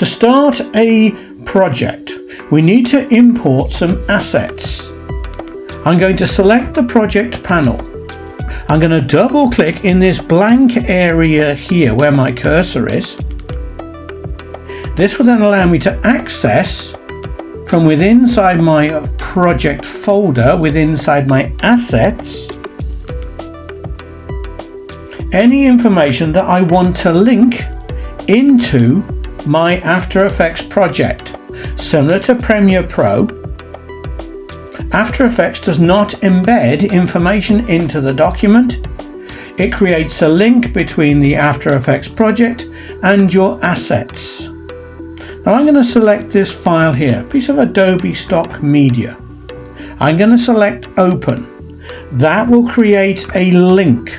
To start a project, we need to import some assets. I'm going to select the project panel. I'm going to double click in this blank area here where my cursor is. This will then allow me to access from within inside my project folder, within inside my assets, any information that I want to link into my After Effects project. Similar to Premiere Pro, After Effects does not embed information into the document. It creates a link between the After Effects project and your assets. Now I'm going to select this file here, piece of Adobe stock media. I'm going to select Open. That will create a link.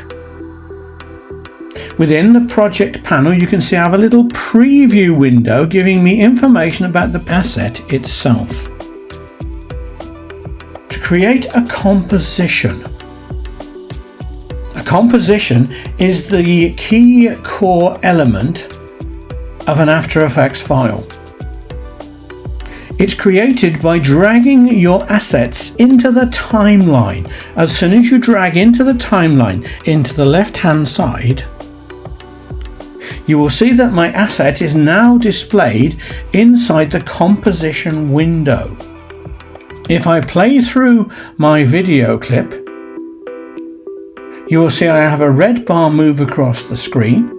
Within the project panel, you can see I have a little preview window giving me information about the asset itself. To create a composition. A composition is the key core element of an After Effects file. It's created by dragging your assets into the timeline. As soon as you drag into the timeline into the left hand side, you will see that my asset is now displayed inside the composition window. If I play through my video clip, you will see I have a red bar move across the screen.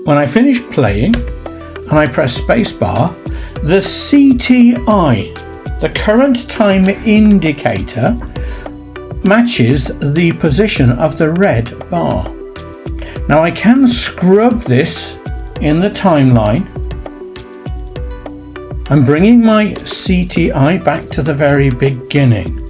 When I finish playing and I press spacebar, the CTI, the current time indicator, matches the position of the red bar. Now I can scrub this in the timeline. I'm bringing my CTI back to the very beginning.